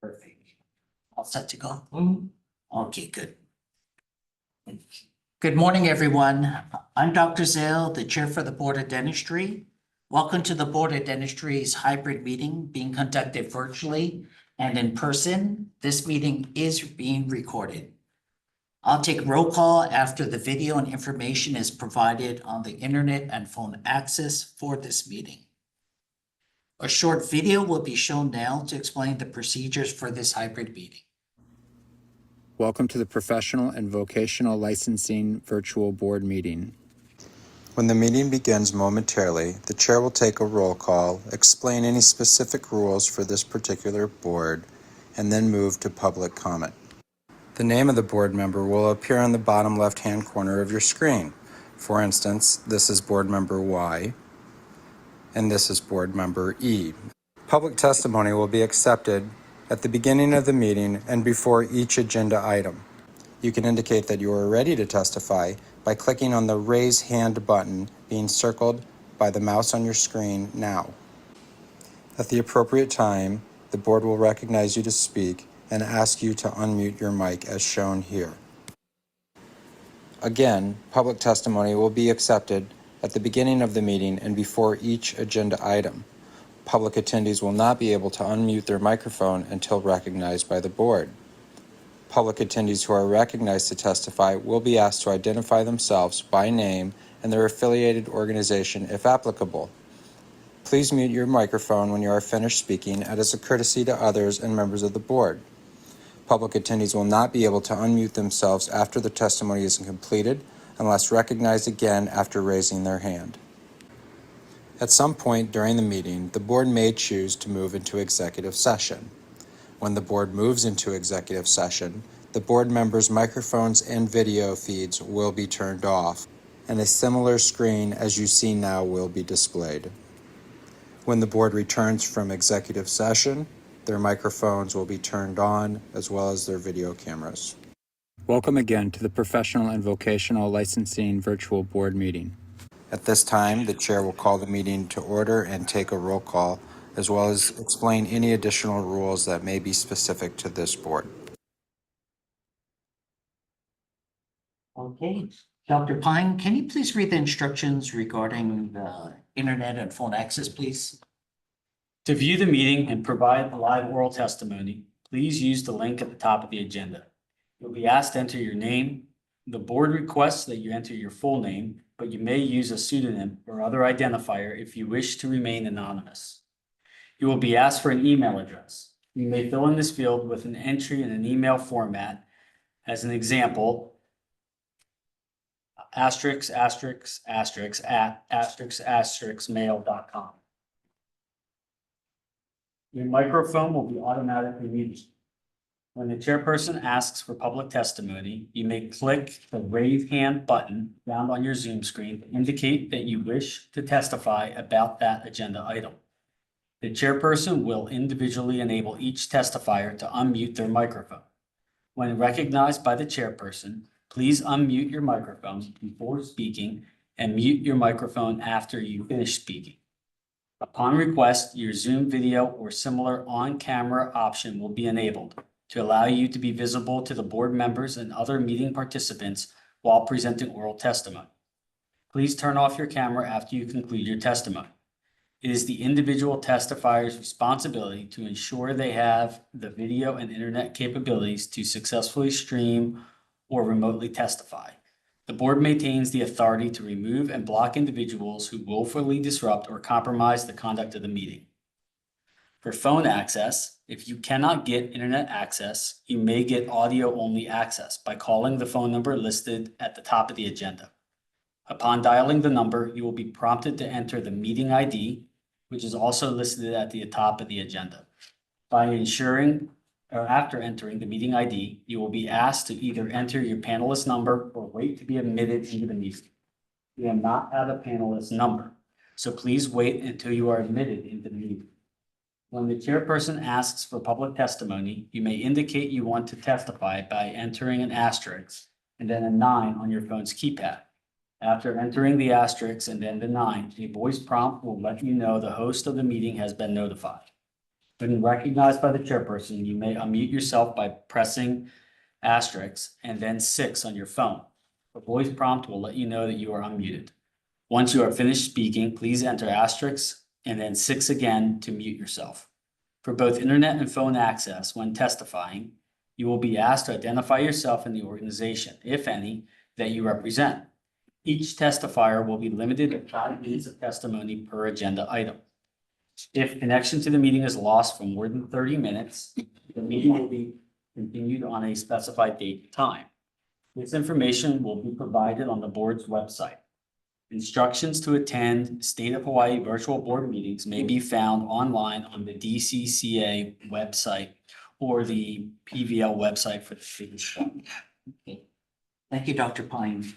Perfect. All set to go? Okay, good. Good morning, everyone. I'm Dr. Zale, the Chair for the Board of Dentistry. Welcome to the Board of Dentistry's hybrid meeting being conducted virtually and in person. This meeting is being recorded. I'll take roll call after the video and information is provided on the internet and phone access for this meeting. A short video will be shown now to explain the procedures for this hybrid meeting. Welcome to the Professional and Vocational Licensing Virtual Board Meeting. When the meeting begins momentarily, the chair will take a roll call, explain any specific rules for this particular board, and then move to public comment. The name of the board member will appear on the bottom left-hand corner of your screen. For instance, this is board member Y, and this is board member E. Public testimony will be accepted at the beginning of the meeting and before each agenda item. You can indicate that you are ready to testify by clicking on the Raise Hand button being circled by the mouse on your screen now. At the appropriate time, the board will recognize you to speak and ask you to unmute your mic as shown here. Again, public testimony will be accepted at the beginning of the meeting and before each agenda item. Public attendees will not be able to unmute their microphone until recognized by the board. Public attendees who are recognized to testify will be asked to identify themselves by name and their affiliated organization if applicable. Please mute your microphone when you are finished speaking as a courtesy to others and members of the board. Public attendees will not be able to unmute themselves after the testimony is completed unless recognized again after raising their hand. At some point during the meeting, the board may choose to move into executive session. When the board moves into executive session, the board members' microphones and video feeds will be turned off, and a similar screen as you see now will be displayed. When the board returns from executive session, their microphones will be turned on as well as their video cameras. Welcome again to the Professional and Vocational Licensing Virtual Board Meeting. At this time, the chair will call the meeting to order and take a roll call, as well as explain any additional rules that may be specific to this board. Okay, Dr. Pine, can you please read the instructions regarding the internet and phone access, please? To view the meeting and provide a live oral testimony, please use the link at the top of the agenda. You'll be asked to enter your name. The board requests that you enter your full name, but you may use a pseudonym or other identifier if you wish to remain anonymous. You will be asked for an email address. You may fill in this field with an entry in an email format. As an example, ***** at ****mail.com. Your microphone will be automatically muted. When the chairperson asks for public testimony, you may click the Raise Hand button found on your Zoom screen to indicate that you wish to testify about that agenda item. The chairperson will individually enable each testifier to unmute their microphone. When recognized by the chairperson, please unmute your microphone before speaking and mute your microphone after you finish speaking. Upon request, your Zoom video or similar on-camera option will be enabled to allow you to be visible to the board members and other meeting participants while presenting oral testimony. Please turn off your camera after you conclude your testimony. It is the individual testifier's responsibility to ensure they have the video and internet capabilities to successfully stream or remotely testify. The board maintains the authority to remove and block individuals who willfully disrupt or compromise the conduct of the meeting. For phone access, if you cannot get internet access, you may get audio-only access by calling the phone number listed at the top of the agenda. Upon dialing the number, you will be prompted to enter the meeting ID, which is also listed at the top of the agenda. After entering the meeting ID, you will be asked to either enter your panelist number or wait to be admitted into the meeting. You will not have a panelist number, so please wait until you are admitted into the meeting. When the chairperson asks for public testimony, you may indicate you want to testify by entering an asterisk and then a 9 on your phone's keypad. After entering the asterisk and then the 9, a voice prompt will let you know the host of the meeting has been notified. When recognized by the chairperson, you may unmute yourself by pressing asterisk and then 6 on your phone. A voice prompt will let you know that you are unmuted. Once you are finished speaking, please enter asterisk and then 6 again to mute yourself. For both internet and phone access when testifying, you will be asked to identify yourself and the organization, if any, that you represent. Each testifier will be limited to 5 minutes of testimony per agenda item. If connection to the meeting is lost for more than 30 minutes, the meeting will be continued on a specified date and time. This information will be provided on the board's website. Instructions to attend State of Hawaii virtual board meetings may be found online on the DCCA website or the PVL website for the state. Okay. Thank you, Dr. Pine.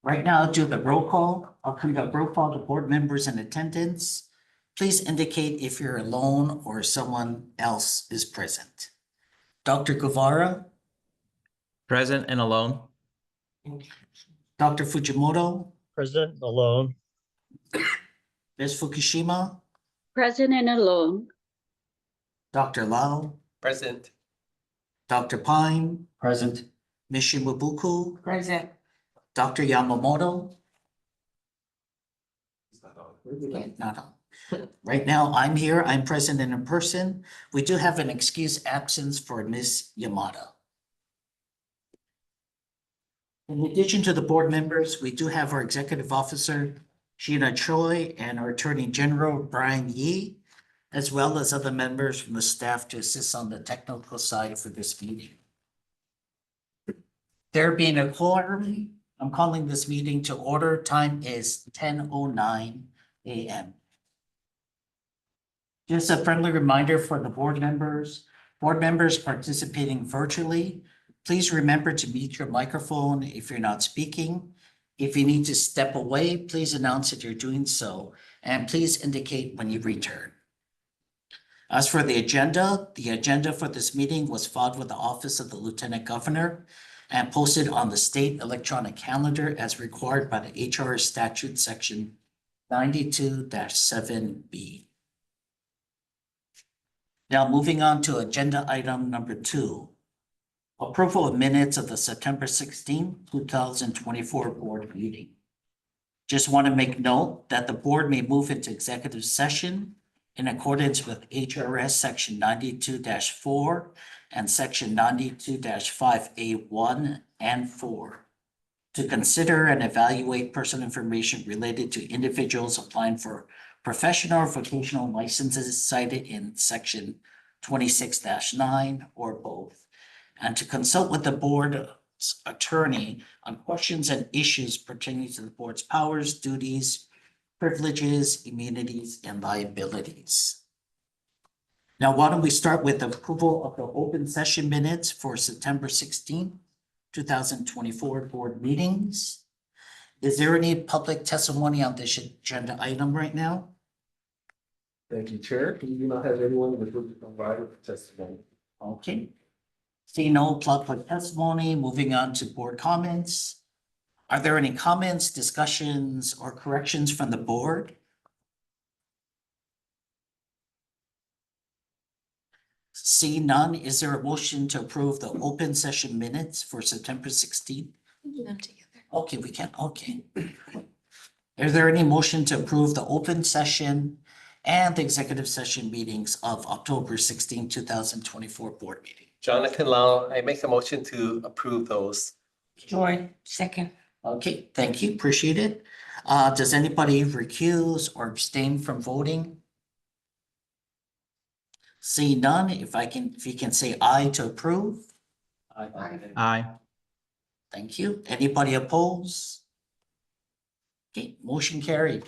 Right now, I'll do the roll call. I'll conduct roll call to board members in attendance. Please indicate if you're alone or someone else is present. Dr. Guevara, Present and alone. Dr. Fujimoto, Present alone. Ms. Fukushima, Present and alone. Dr. Lau, Present. Dr. Pine, Present. Ms. Shimabuku, Present. Dr. Yamamoto. Okay, not on. Right now, I'm here. I'm present and in person. We do have an excused absence for Ms. Yamada. In addition to the board members, we do have our executive officer, Sheena Choi, and our attorney general, Brian Yee, as well as other members from the staff to assist on the technical side for this meeting. There being a quorum, I'm calling this meeting to order. Time is 10:09 a.m. Just a friendly reminder for the board members participating virtually, please remember to mute your microphone if you're not speaking. If you need to step away, please announce that you're doing so, and please indicate when you return. As for the agenda for this meeting was filed with the Office of the Lieutenant Governor and posted on the state electronic calendar as required by the HR statute section 92-7B. Now moving on to agenda item number 2, approval of minutes of the September 16, 2024 board meeting. Just want to make note that the board may move into executive session in accordance with HRS section 92-4 and section 92-5A1 and 4 to consider and evaluate personal information related to individuals applying for professional or vocational licenses cited in section 26-9 or both, and to consult with the board's attorney on questions and issues pertaining to the board's powers, duties, privileges, immunities, and liabilities. Now, why don't we start with approval of the open session minutes for September 16, 2024 board meetings. Is there any public testimony on this agenda item right now? Thank you, Chair. We do not have anyone with whom to provide with testimony. Okay. See no public testimony, moving on to board comments. Are there any comments, discussions, or corrections from the board? See none, is there a motion to approve the open session minutes for September 16th? Do them together. Okay, we can, okay. Is there any motion to approve the open session and the executive session meetings of October 16, 2024 board meeting? Jonathan Lau, I make a motion to approve those. Joy, second. Okay, thank you, appreciate it. Does anybody recuse or abstain from voting? See none, if you can say aye to approve, Aye. thank you. Anybody oppose? Okay, motion carried.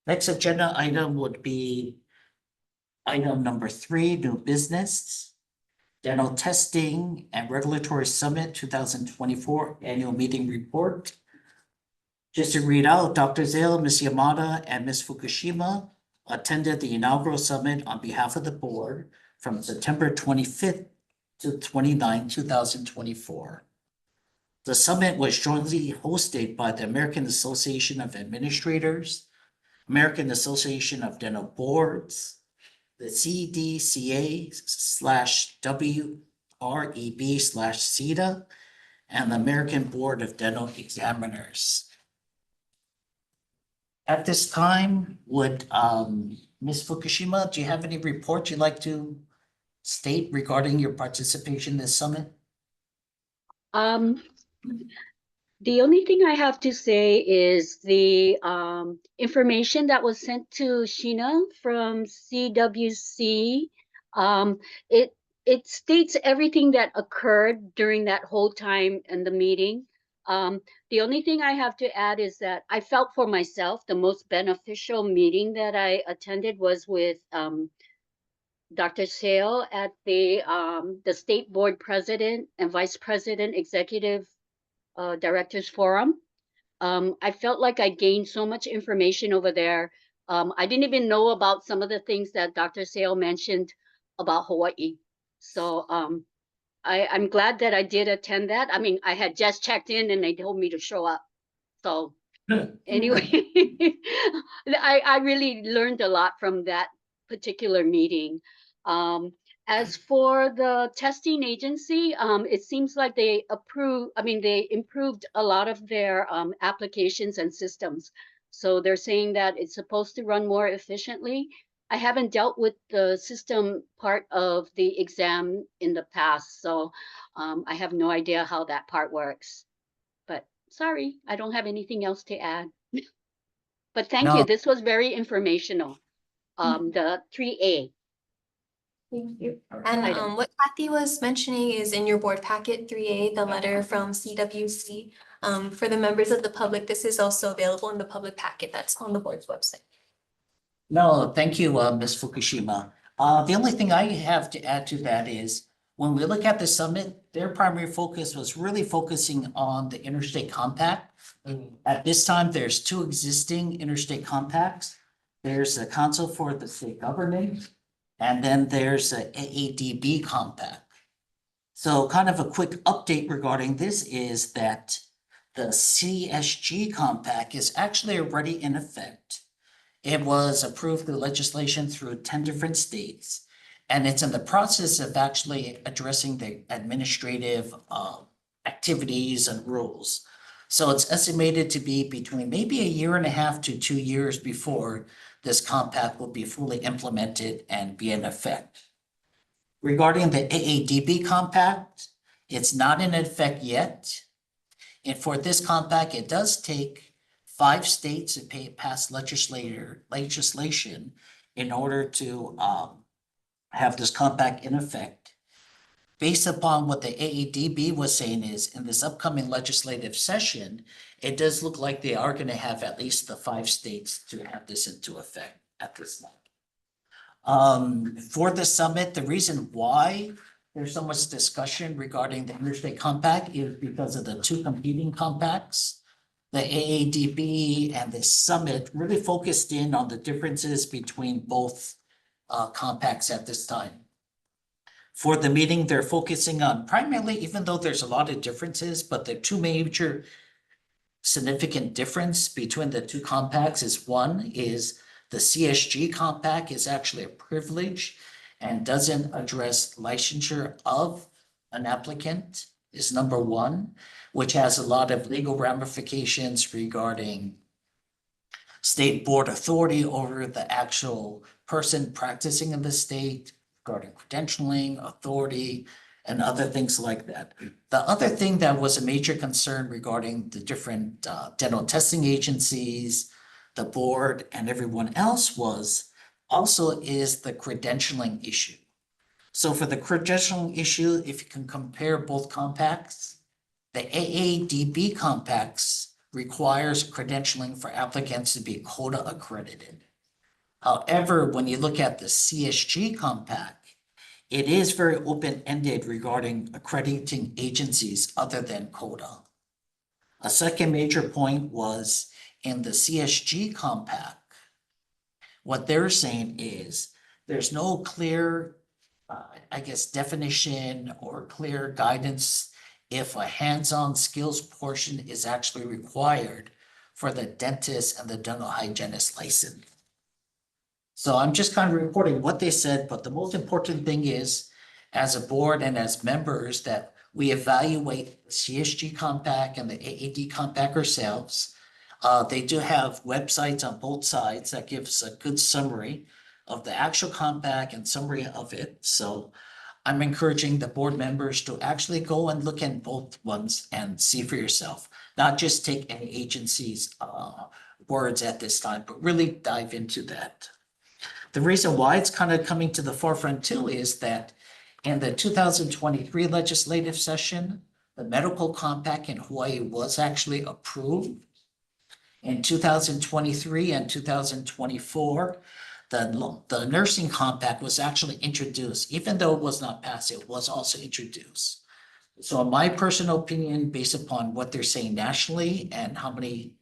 Next agenda item would be item number 3, new business. Dental Testing and Regulatory Summit 2024 Annual Meeting Report. Just to read out, Dr. Zale, Ms. Yamada, and Ms. Fukushima attended the inaugural summit on behalf of the board from September 25th to 29th, 2024. The summit was jointly hosted by the American Association of Administrators, American Association of Dental Boards, the CDCA/WREB/CETA, and the American Board of Dental Examiners. At this time, would Ms. Fukushima, do you have any report you'd like to state regarding your participation in this summit? The only thing I have to say is the information that was sent to Sheena from CWC. It states everything that occurred during that whole time in the meeting. The only thing I have to add is that I felt for myself the most beneficial meeting that I attended was with Dr. Sale at the State Board President and Vice President Executive Directors Forum. I felt like I gained so much information over there. I didn't even know about some of the things that Dr. Sale mentioned about Hawaii. So I'm glad that I did attend that. I mean, I had just checked in and they told me to show up. So anyway, I really learned a lot from that particular meeting. As for the testing agency, it seems like they improved a lot of their applications and systems. So they're saying that it's supposed to run more efficiently. I haven't dealt with the system part of the exam in the past, so I have no idea how that part works. But sorry, I don't have anything else to add. But thank No. you. This was very informational. The 3A. Thank you. Item. And what Kathy was mentioning is in your board packet 3A, the letter from CWC. For the members of the public, this is also available in the public packet that's on the board's website. No, thank you, Ms. Fukushima. The only thing I have to add to that is when we look at the summit, their primary focus was really focusing on the interstate compact. At this time, there's two existing interstate compacts. There's a Council for the State Government, and then there's a AADB compact. So kind of a quick update regarding this is that the CSG compact is actually already in effect. It was approved through legislation through 10 different states, and it's in the process of actually addressing the administrative activities and rules. So it's estimated to be between maybe 1.5 to 2 years before this compact will be fully implemented and be in effect. Regarding the AADB compact, it's not in effect yet. And for this compact, it does take 5 states to pass legislation in order to have this compact in effect. Based upon what the AADB was saying is in this upcoming legislative session, it does look like they are going to have at least the 5 states to have this into effect at this time. For the summit, the reason why there's so much discussion regarding the interstate compact is because of the 2 competing compacts. The AADB and the summit really focused in on the differences between both compacts at this time. For the meeting, they're focusing on primarily, even though there's a lot of differences, but the 2 major significant difference between the 2 compacts is one is the CSG compact is actually a privilege and doesn't address licensure of an applicant is number 1, which has a lot of legal ramifications regarding state board authority over the actual person practicing in the state, regarding credentialing, authority, and other things like that. The other thing that was a major concern regarding the different dental testing agencies, the board, and everyone else was also is the credentialing issue. So for the credentialing issue, if you can compare both compacts, the AADB compacts requires credentialing for applicants to be quota accredited. However, when you look at the CSG compact, it is very open-ended regarding accrediting agencies other than quota. A second major point was in the CSG compact, what they're saying is there's no clear, definition or clear guidance if a hands-on skills portion is actually required for the dentist and the dental hygienist license. So I'm just kind of reporting what they said, but the most important thing is, as a board and as members, that we evaluate the CSG compact and the AAD compact ourselves. They do have websites on both sides that gives a good summary of the actual compact and summary of it. So I'm encouraging the board members to actually go and look at both ones and see for yourself, not just take any agency's words at this time, but really dive into that. The reason why it's kind of coming to the forefront too is that in the 2023 legislative session, the medical compact in Hawaii was actually approved. In 2023 and 2024, the nursing compact was actually introduced. Even though it was not passed, it was also introduced. So in my personal opinion, based upon what they're saying nationally and how many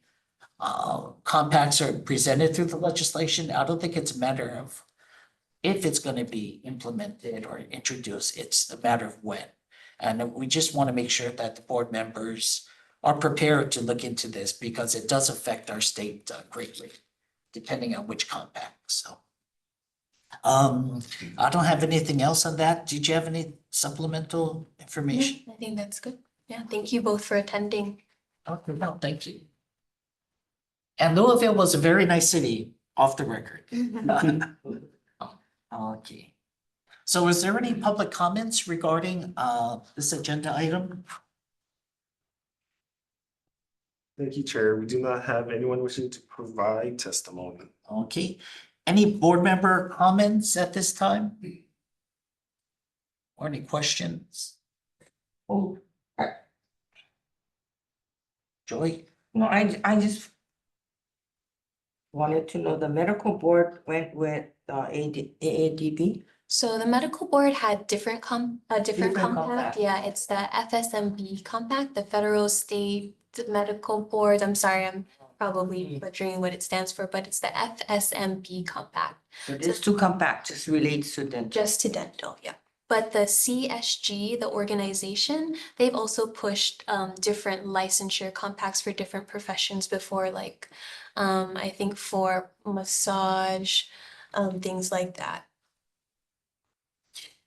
compacts are presented through the legislation, I don't think it's a matter of if it's going to be implemented or introduced, it's a matter of when. And we just want to make sure that the board members are prepared to look into this because it does affect our state greatly, depending on which compact. So I don't have anything else on that. Did you have any supplemental information? I think that's good. Yeah, thank you both for attending. Okay, no, thank you. And Louisville was a very nice city, off the record. Okay. So is there any public comments regarding this agenda item? Thank you, Chair. We do not have anyone wishing to provide testimony. Okay. Any board member comments at this time? Or any questions? Oh, Joy? no, I just wanted to know, the medical board went with AADB. So the medical board had different Different compact. compact. Yeah, it's the FSMB compact, the Federal State Medical Board. I'm sorry, I'm probably butchering what it stands for, but it's the FSMB compact, So there's two compact, just relates to dental. just to dental, yeah. But the CSG, the organization, they've also pushed different licensure compacts for different professions before, like I think for massage, things like that.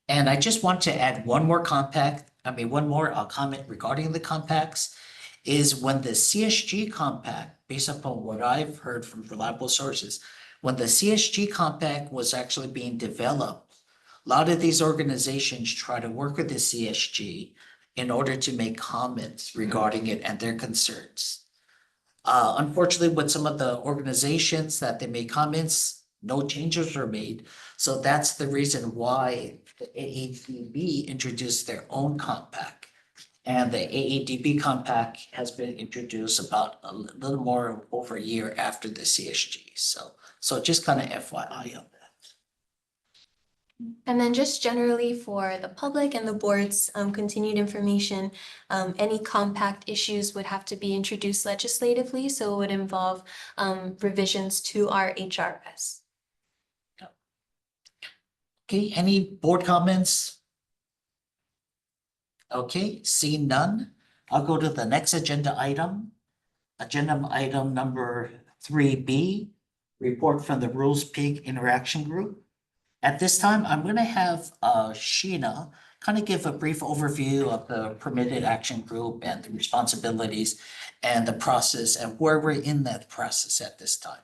And I just want to add one more comment regarding the compacts is when the CSG compact, based upon what I've heard from reliable sources, when the CSG compact was actually being developed, a lot of these organizations try to work with the CSG in order to make comments regarding it and their concerns. Unfortunately, with some of the organizations that they made comments, no changes were made. So that's the reason why the AADB introduced their own compact. And the AADB compact has been introduced about a little more over a year after the CSG. So just kind of FYI on that. And then just generally for the public and the board's continued information, any compact issues would have to be introduced legislatively, so it would involve revisions to our HRS. Okay, any board comments? Okay, seeing none, I'll go to the next agenda item. Agenda item number 3B, report from the Rules Pig Interaction Group. At this time, I'm going to have Sheena kind of give a brief overview of the permitted action group and the responsibilities and the process and where we're in that process at this time.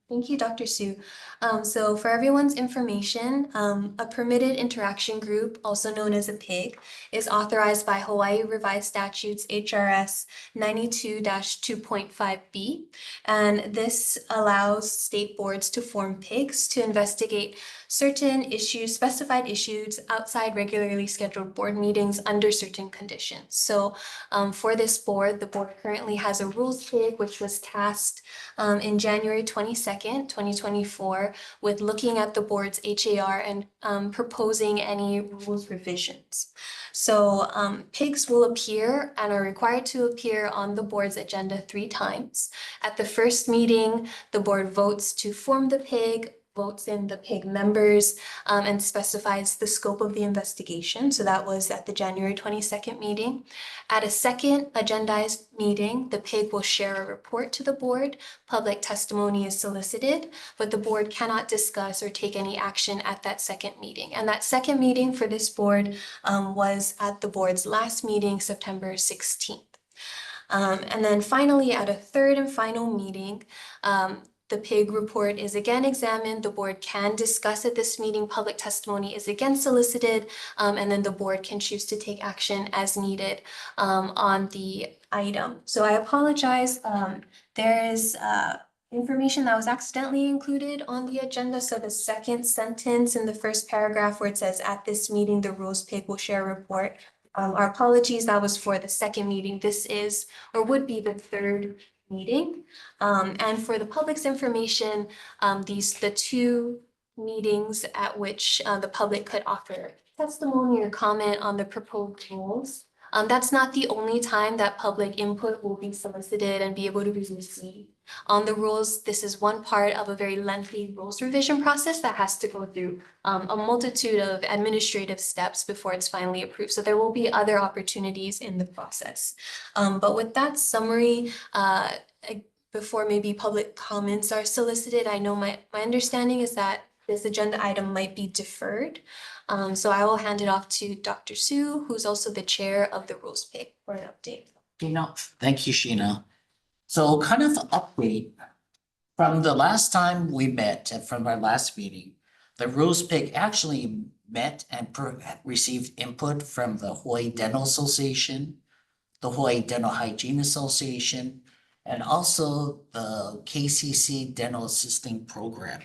Thank you, Dr. Sue. So for everyone's information, a permitted interaction group, also known as a PIG, is authorized by Hawaii Revised Statutes HRS 92-2.5B. And this allows state boards to form PIGs to investigate certain issues, specified issues outside regularly scheduled board meetings under certain conditions. So for this board, the board currently has a rules PIG, which was tasked in January 22nd, 2024, with looking at the board's HAR and proposing any rules revisions. So PIGs will appear and are required to appear on the board's agenda 3 times. At the first meeting, the board votes to form the PIG, votes in the PIG members and specifies the scope of the investigation. So that was at the January 22nd meeting. At a second agendized meeting, the PIG will share a report to the board. Public testimony is solicited, but the board cannot discuss or take any action at that second meeting. And that second meeting for this board was at the board's last meeting, September 16th. And then finally, at a third and final meeting, the PIG report is again examined. The board can discuss at this meeting. Public testimony is again solicited, and then the board can choose to take action as needed on the item. So I apologize. There is information that was accidentally included on the agenda. So the second sentence in the first paragraph where it says, "At this meeting, the Rose PIG will share a report." Our apologies, that was for the second meeting. This is, or would be, the third meeting. And for the public's information, the two meetings at which the public could offer testimony or comment on the proposed rules. That's not the only time that public input will be solicited and be able to be received on the rules. This is one part of a very lengthy rules revision process that has to go through a multitude of administrative steps before it's finally approved. So there will be other opportunities in the process. But with that summary, before maybe public comments are solicited, I know my understanding is that this agenda item might be deferred. So I will hand it off to Dr. Sue, who's also the chair of the Rules PIG, for an update. Thank you, Sheena. So kind of an update from the last time we met and from our last meeting, the Rules PIG actually met and received input from the Hawaii Dental Association, the Hawaii Dental Hygiene Association, and also the KCC Dental Assisting Program.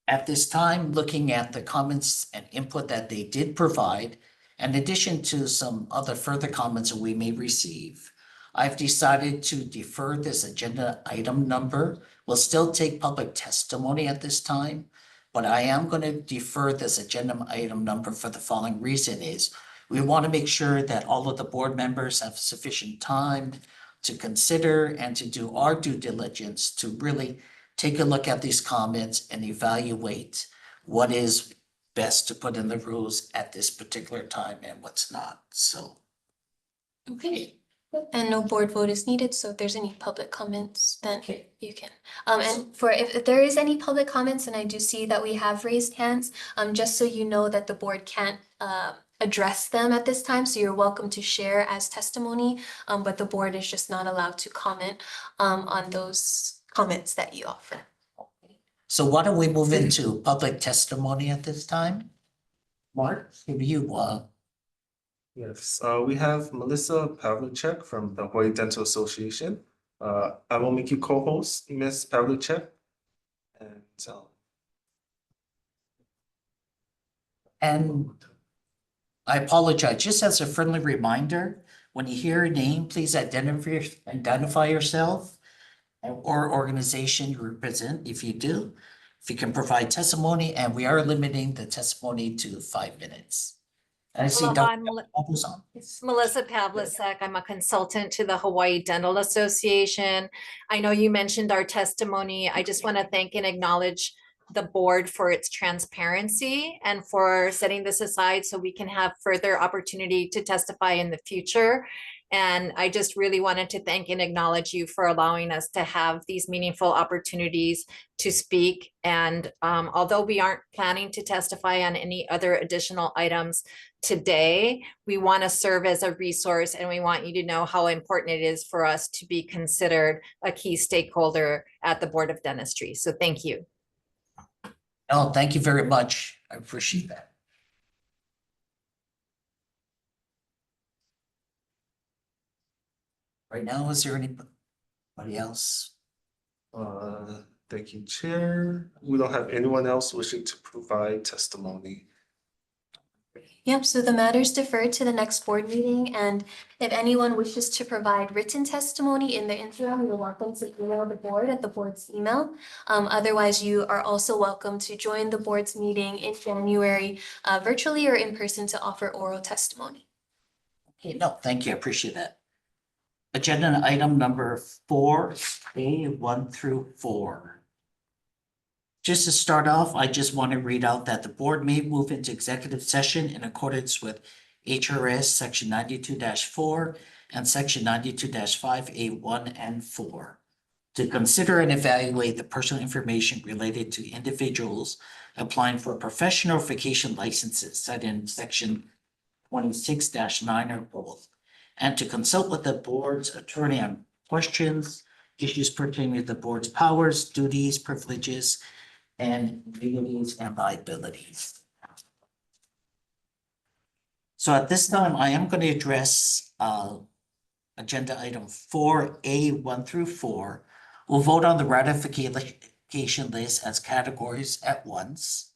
At this time, looking at the comments and input that they did provide, in addition to some other further comments that we may receive, I've decided to defer this agenda item number. We'll still take public testimony at this time, but I am going to defer this agenda item number for the following reason is we want to make sure that all of the board members have sufficient time to consider and to do our due diligence to really take a look at these comments and evaluate what is best to put in the rules at this particular time and what's not. So, okay. And no board vote is needed, so if there's any public comments, then you can. And for if there is any public comments, and I do see that we have raised hands, just so you know that the board can't address them at this time, so you're welcome to share as testimony, but the board is just not allowed to comment on those comments that you offer. So why don't we move into public testimony at this time? Mark, give you Yes, we have Melissa Pavlicek from the Hawaii Dental Association. I will make you co-host, Ms. Pavlicek. And I apologize, just as a friendly reminder, when you hear a name, please identify yourself or organization you represent if you do. If you can provide testimony, and we are limiting the testimony to 5 minutes. And I see Hello, Dr. Bubbles on. Melissa Pavlicek. I'm a consultant to the Hawaii Dental Association. I know you mentioned our testimony. I just want to thank and acknowledge the board for its transparency and for setting this aside so we can have further opportunity to testify in the future. And I just really wanted to thank and acknowledge you for allowing us to have these meaningful opportunities to speak. And although we aren't planning to testify on any other additional items today, we want to serve as a resource, and we want you to know how important it is for us to be considered a key stakeholder at the Board of Dentistry. So thank you. Oh, thank you very much. I appreciate that. Right now, is there anybody else? Thank you, Chair. We don't have anyone else wishing to provide testimony. Yep, so the matter is deferred to the next board meeting, and if anyone wishes to provide written testimony in the interim, you're welcome to email the board at the board's email. Otherwise, you are also welcome to join the board's meeting in January, virtually or in person, to offer oral testimony. Okay, no, thank you. I appreciate that. Agenda item number 4A, 1 through 4. Just to start off, I just want to read out that the board may move into executive session in accordance with HRS section 92-4 and section 92-5A1 and 4 to consider and evaluate the personal information related to individuals applying for professional vacation licenses set in section 26-9 or both, and to consult with the board's attorney on questions, issues pertaining to the board's powers, duties, privileges, and legalities and liabilities. So at this time, I am going to address agenda item 4A 1 through 4. We'll vote on the ratification list as categories at once.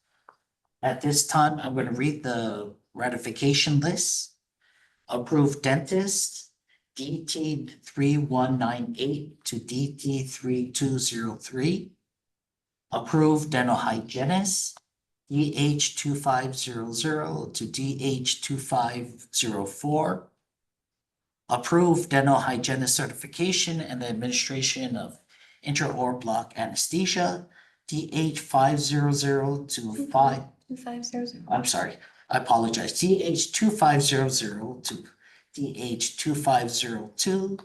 At this time, I'm going to read the ratification list. Approved dentist, DT 3198 to DT 3203. Approved dental hygienist, DH 2500 to DH 2504. Approved dental hygienist certification and administration of intraoral block anesthesia, DH 500 to 5. 2500. I'm sorry, I apologize. DH 2500 to DH 2502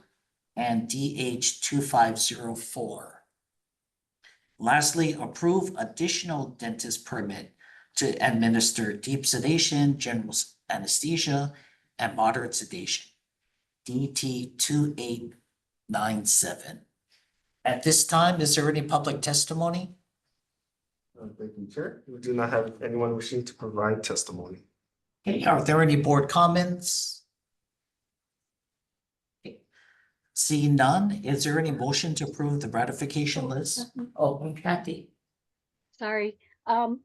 and DH 2504. Lastly, approve additional dentist permit to administer deep sedation, general anesthesia, and moderate sedation, DT 2897. At this time, is there any public testimony? Thank you, Chair. We do not have anyone wishing to provide testimony. Okay, are there any board comments? Okay. Seeing none, is there any motion to approve the ratification list? Oh, Kathy. Sorry. The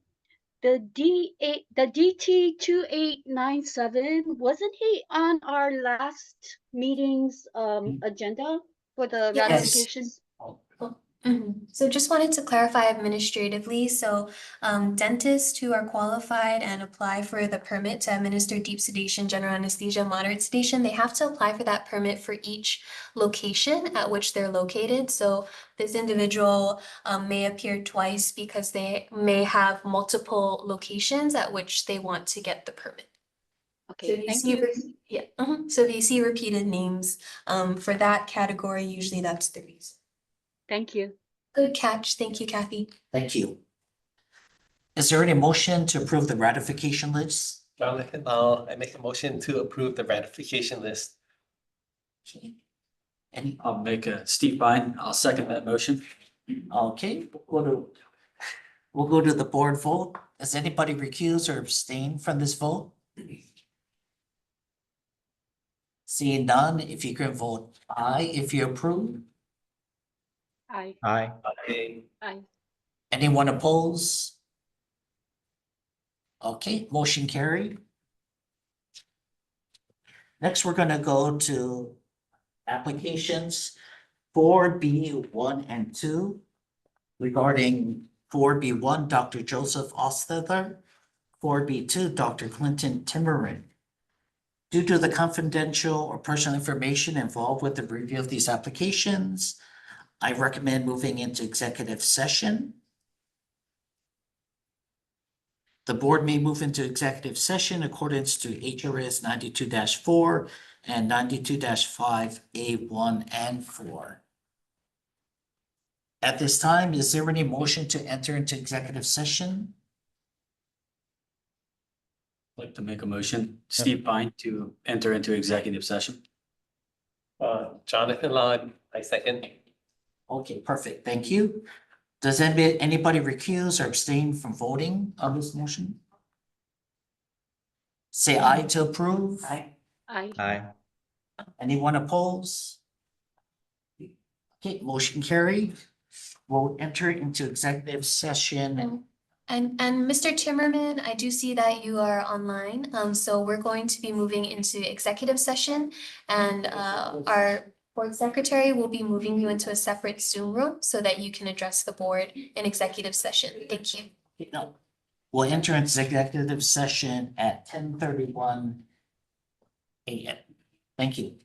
DT 2897, wasn't he on our last meeting's agenda for the Yes. ratification? So just wanted to clarify administratively, so dentists who are qualified and apply for the permit to administer deep sedation, general anesthesia, moderate sedation, they have to apply for that permit for each location at which they're located. So this individual may appear twice because they may have multiple locations at which they want to get the permit. So Okay, if you thank see, you. So if you see repeated names for that category, usually that's the reason. Thank you. Good catch. Thank you, Kathy. Thank you. Is there any motion to approve the ratification list? Jonathan, I make a motion to approve the ratification list. Okay. Any, I'll make Steve Bine. I'll second that motion. okay, we'll go to the board vote. Does anybody recuse or abstain from this vote? Seeing none, if you can vote aye if you approve. Aye. Aye. Okay. Aye. Anyone oppose? Okay, motion carried. Next, we're gonna go to applications 4B1 and 2 regarding 4B1, Dr. Joseph Ostether, 4B2, Dr. Clinton Timmerman. Due to the confidential or personal information involved with the review of these applications, I recommend moving into executive session. The board may move into executive session in accordance to HRS 92-4 and 92-5A1 and 4. At this time, is there any motion to enter into executive session? I'd like to make a motion, Steve Bine, to enter into executive session. Jonathan Law, I second. Okay, perfect. Thank you. Does anybody recuse or abstain from voting on this motion? Say aye to approve. Aye. Aye. Aye. Anyone oppose? Okay, motion carried. We'll enter into executive session. And Mr. Timmerman, I do see that you are online. So we're going to be moving into executive session, and our board secretary will be moving you into a separate Zoom room so that you can address the board in executive session. Thank you. No, we'll enter into executive session at 10:31 a.m. Thank you.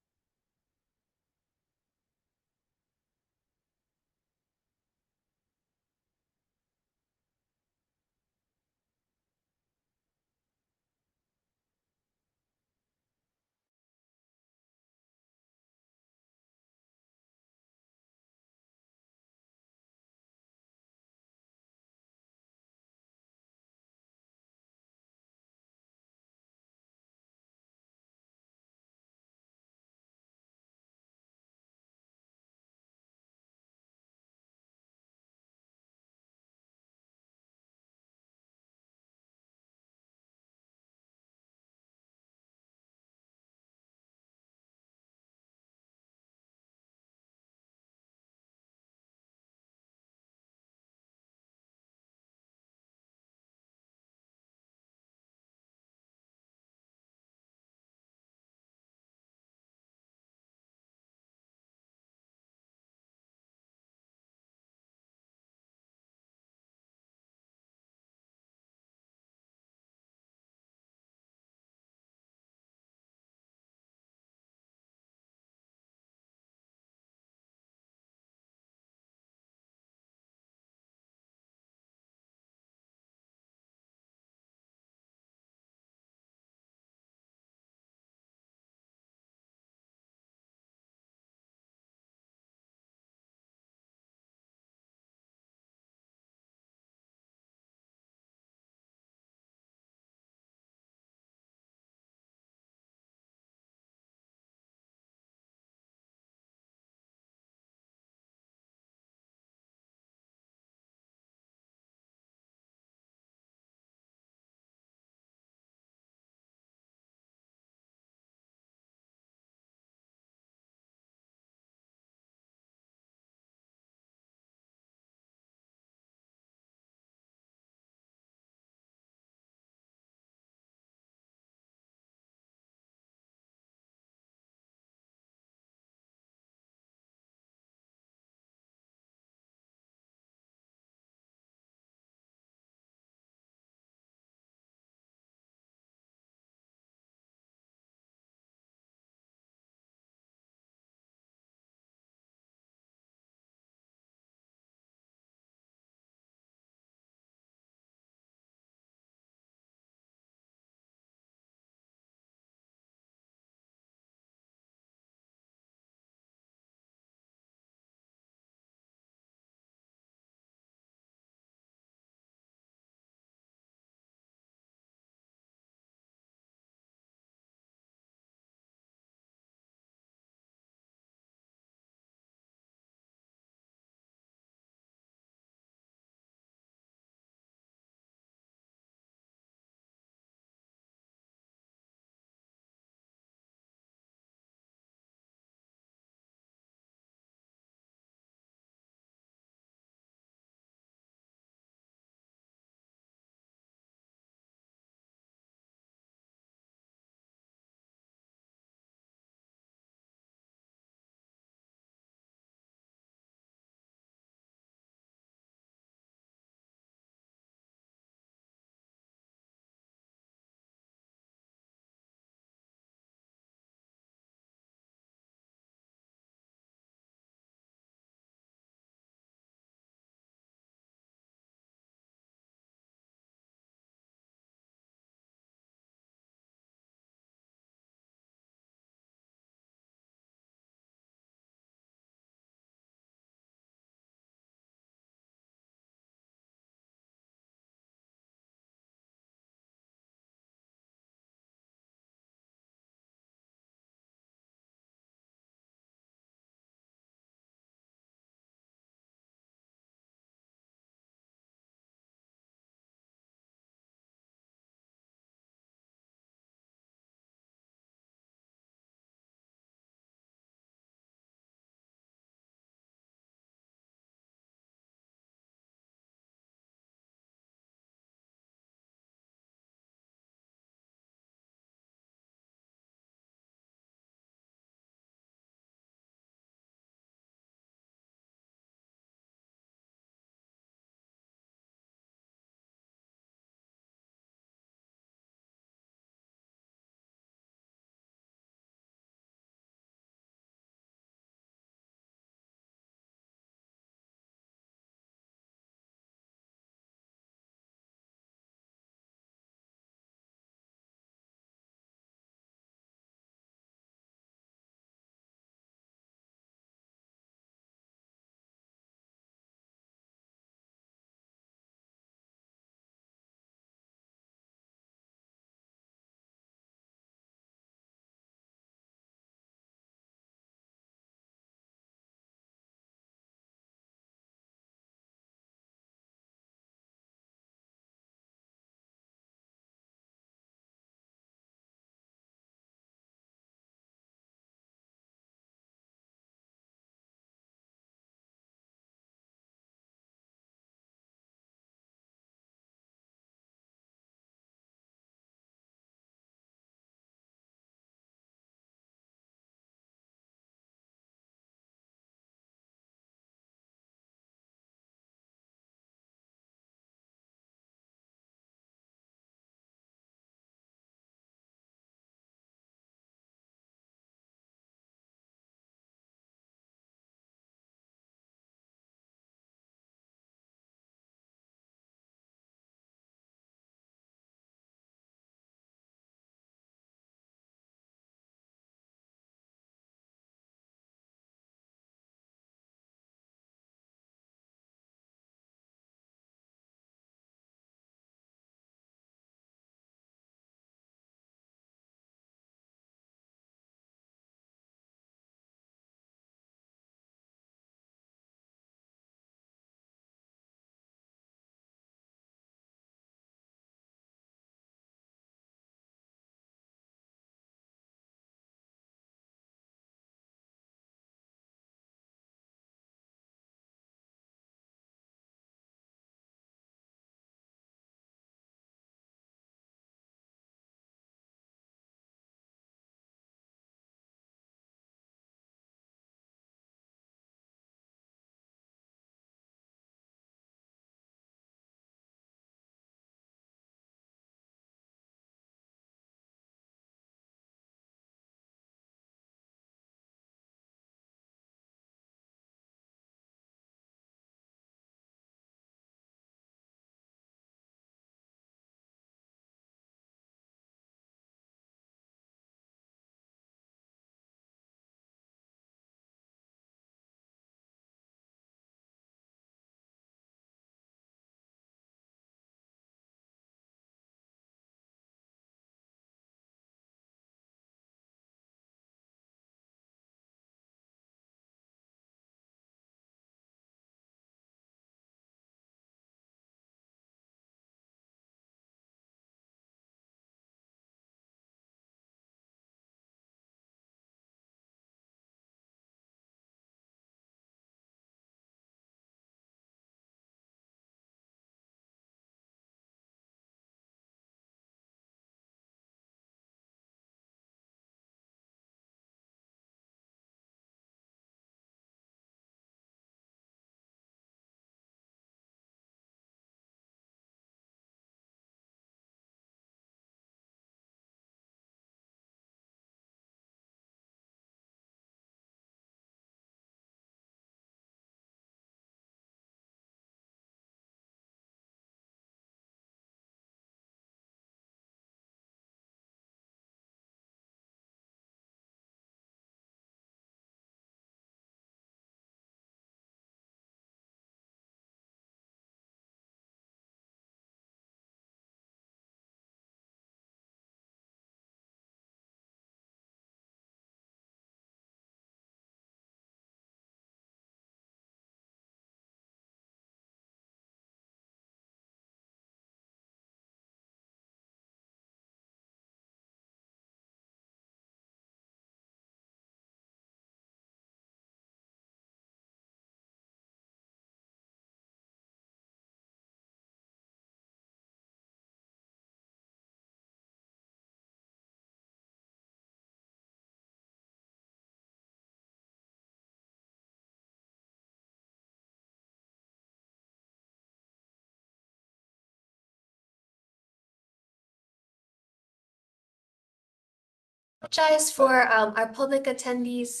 Apologize for our public attendees.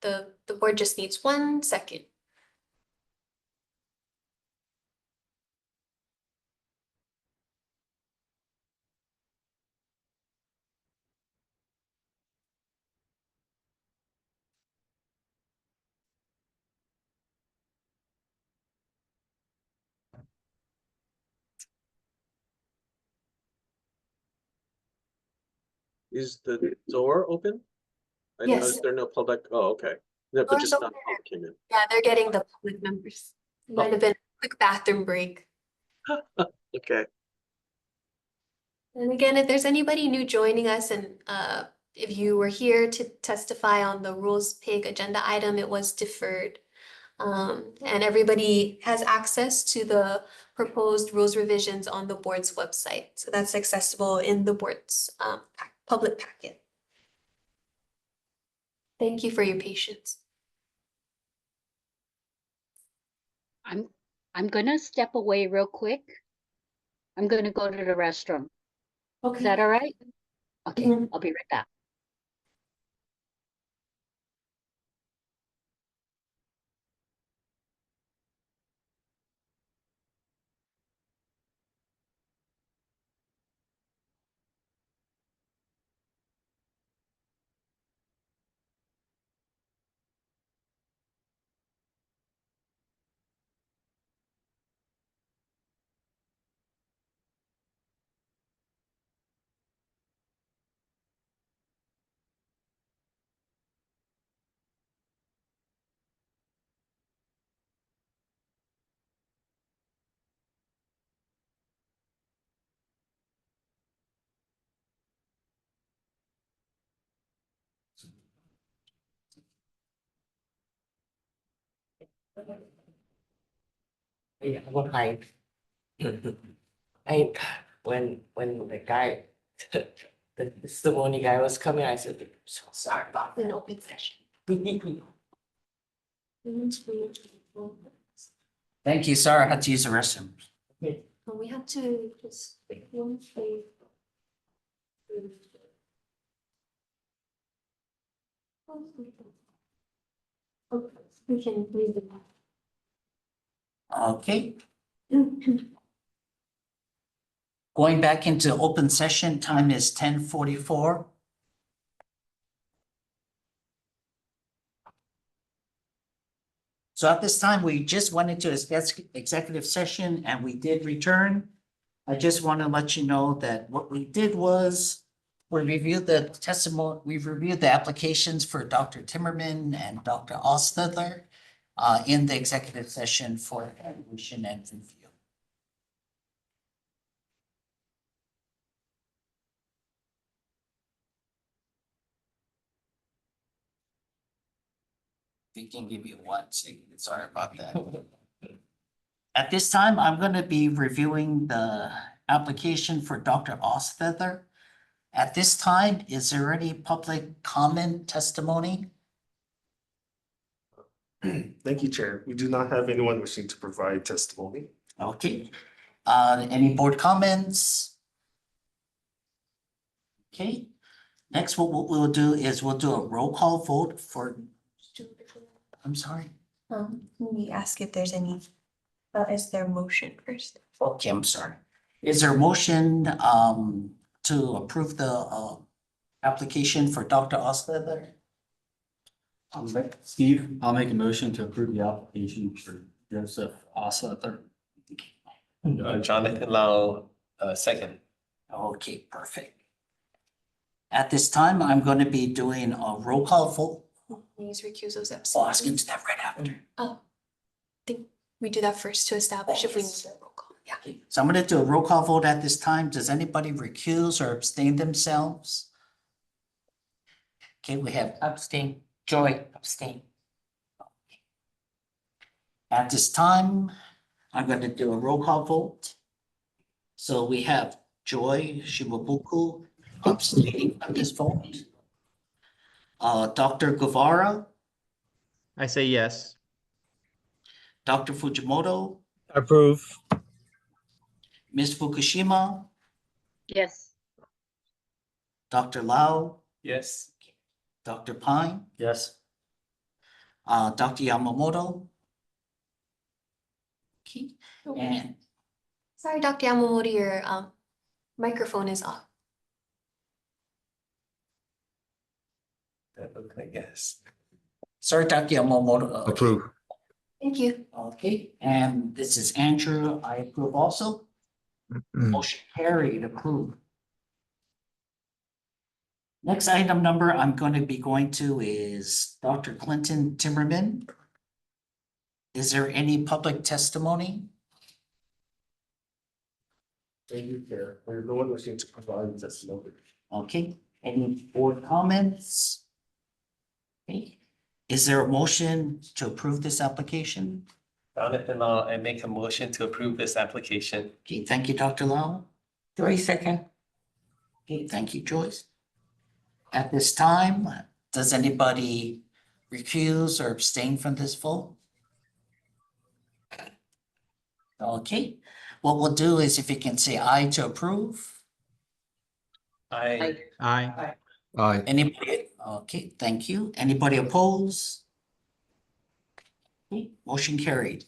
The board just needs 1 second. Is the door open? I Yes. noticed there are no public, oh, okay. No, but Door's just not open. public came in. Yeah, they're getting the public members. Might have been a quick bathroom break. Okay. And again, if there's anybody new joining us and if you were here to testify on the rules pig agenda item, it was deferred. And everybody has access to the proposed rules revisions on the board's website. So that's accessible in the board's public packet. Thank you for your patience. I'm gonna step away real quick. I'm gonna go to the restroom. Is that all right? Okay, Mhm. I'll be right back. Yeah, what I, I, when the guy, the testimony guy was coming, I said, so sorry about An open session. that. Thank you. Sorry, I had to use the restroom. We have to just pick one thing. Okay, we can read the. Okay, going back into open session, time is 10:44. So at this time, we just went into executive session and we did return. I just want to let you know that what we did was we reviewed the testimony, we've reviewed the applications for Dr. Timmerman and Dr. Ostler in the executive session for evaluation and review. We can give you 1 second, sorry about that. At this time, I'm going to be reviewing the application for Dr. Ostler. At this time, is there any public comment testimony? Thank you, Chair. We do not have anyone wishing to provide testimony. Okay, any board comments? Okay, next what we'll do is we'll do a roll call vote for, I'm sorry. We ask if there's any, is there a motion first? Okay, I'm sorry. Is there a motion to approve the application for Dr. Ostler? Steve, I'll make a motion to approve the application for Joseph Ossetler. Jonathan Lau, second. Okay, perfect. At this time, I'm going to be doing a roll call vote. Please recuse those Oh, I was absent. going to do that right after. Oh, I think we do that first to establish if we need a roll call. Yeah. Okay, so I'm going to do a roll call vote at this time. Does anybody recuse or abstain themselves? Okay, we have Abstain, Joy, abstain. at this time, I'm going to do a roll call vote. So we have Joy Shimabuku abstaining from this vote. Dr. Guevara, I say yes. Dr. Fujimoto, Approve. Ms. Fukushima, Yes. Dr. Lau, Yes. Dr. Pine, Yes. Dr. Yamamoto. Okay, and Sorry, Dr. Yamamoto, your microphone is off. That look like yes. sorry, Dr. Yamamoto. Okay. Approve. Thank you. Okay, and this is Andrew. I approve also. Motion carried, approved. Next item number I'm going to be going to is Dr. Clinton Timmerman. Is there any public testimony? Thank you, Chair. There's no one wishing to provide testimony. Okay, any board comments? Okay, is there a motion to approve this application? Found it in law and make a motion to approve this application. Okay, thank you, Dr. Lau. Joyce second. Okay, thank you, Joyce. At this time, does anybody recuse or abstain from this vote? Okay, what we'll do is if you can say aye to approve. I, Aye. Aye. Anybody? Okay, thank you. Anybody oppose? Okay, motion carried.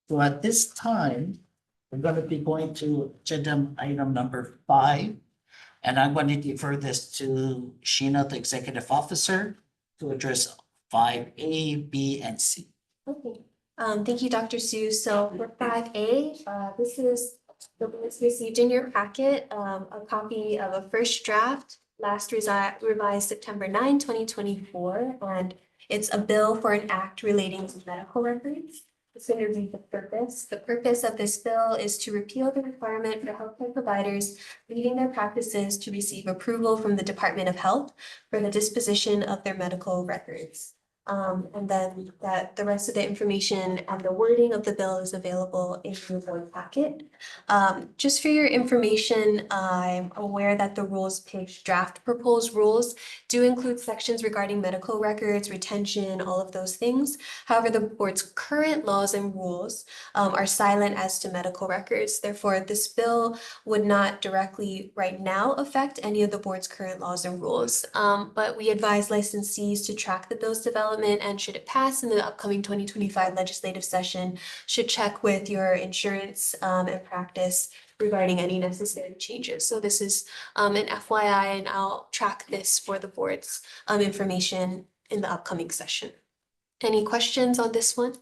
So at this time, we're going to be going to agenda item number 5. And I'm going to defer this to Sheena, the executive officer, to address 5A, B, and C. Okay, thank you, Dr. Sue. So for 5A, this is the board's received in your packet, a copy of a first draft, last revised September 9, 2024, and it's a bill for an act relating to medical records. It's going to read the purpose. The purpose of this bill is to repeal the requirement for healthcare providers leading their practices to receive approval from the Department of Health for the disposition of their medical records. And then that the rest of the information and the wording of the bill is available in your board packet. Just for your information, I'm aware that the rules page draft proposed rules do include sections regarding medical records, retention, all of those things. However, the board's current laws and rules are silent as to medical records. Therefore, this bill would not directly right now affect any of the board's current laws and rules. But we advise licensees to track the bill's development, and should it pass in the upcoming 2025 legislative session, should check with your insurance and practice regarding any necessary changes. So this is an FYI, and I'll track this for the board's information in the upcoming session. Any questions on this one?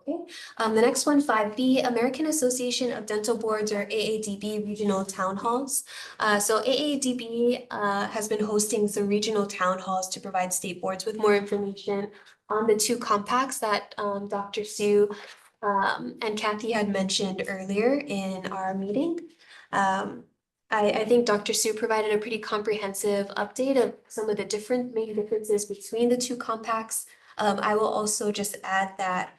Okay, the next one, 5B, American Association of Dental Boards, or AADB Regional Town Halls. So AADB has been hosting some regional town halls to provide state boards with more information on the 2 compacts that Dr. Sue and Kathy had mentioned earlier in our meeting. I think Dr. Sue provided a pretty comprehensive update of some of the main differences between the 2 compacts. I will also just add that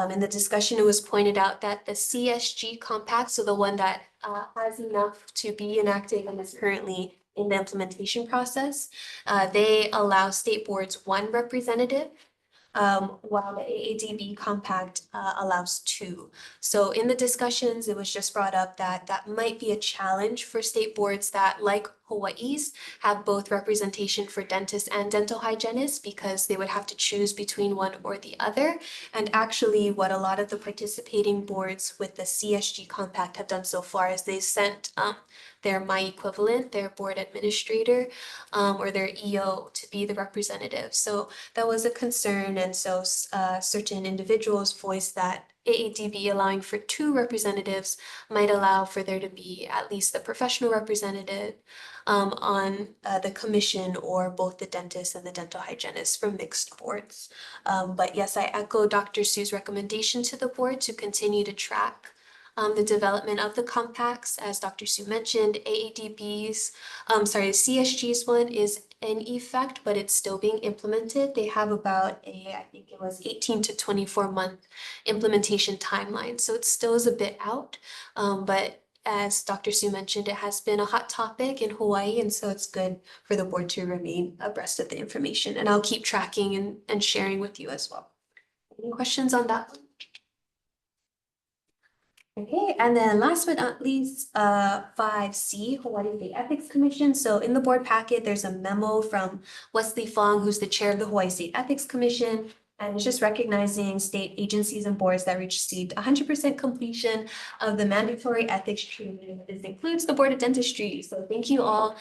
in the discussion, it was pointed out that the CSG compact, so the one that has enough to be enacted and is currently in the implementation process, they allow state boards 1 representative, while the AADB compact allows 2. So in the discussions, it was just brought up that that might be a challenge for state boards that, like Hawaii's, have both representation for dentists and dental hygienists, because they would have to choose between one or the other. And actually, what a lot of the participating boards with the CSG compact have done so far is they sent their equivalent, their board administrator, or their EO to be the representative. So that was a concern, and so certain individuals voiced that AADB allowing for 2 representatives might allow for there to be at least the professional representative on the commission, or both the dentist and the dental hygienist from mixed boards. But yes, I echo Dr. Sue's recommendation to the board to continue to track the development of the compacts. As Dr. Sue mentioned, CSG's one is in effect, but it's still being implemented. They have about I think it was 18 to 24 month implementation timeline. So it still is a bit out, but as Dr. Sue mentioned, it has been a hot topic in Hawaii, and so it's good for the board to remain abreast of the information. And I'll keep tracking and sharing with you as well. Any questions on that one? Okay, and then last but not least, 5C, Hawaii State Ethics Commission. So in the board packet, there's a memo from Wesley Fong, who's the chair of the Hawaii State Ethics Commission. And it's just recognizing state agencies and boards that received 100% completion of the mandatory ethics training. This includes the Board of Dentistry. So thank you all,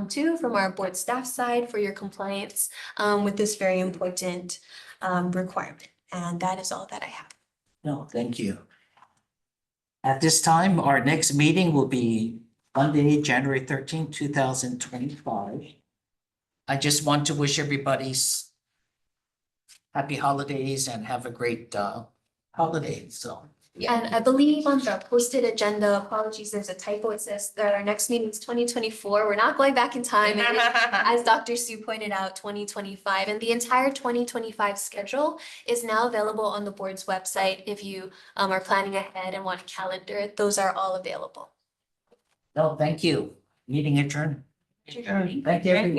too, from our board staff side for your compliance with this very important requirement. And that is all that I have. No, thank you. At this time, our next meeting will be Monday, January 13th, 2025. I just want to wish everybody happy holidays and have a great holiday, so. And I believe on the posted agenda, apologies, there's a typo. It says that our next meeting is 2024. We're not going back in time. It is, as Dr. Sue pointed out, 2025. And the entire 2025 schedule is now available on the board's website. If you are planning ahead and want a calendar, those are all available. No, thank you. Meeting adjourned. Thank you, everyone.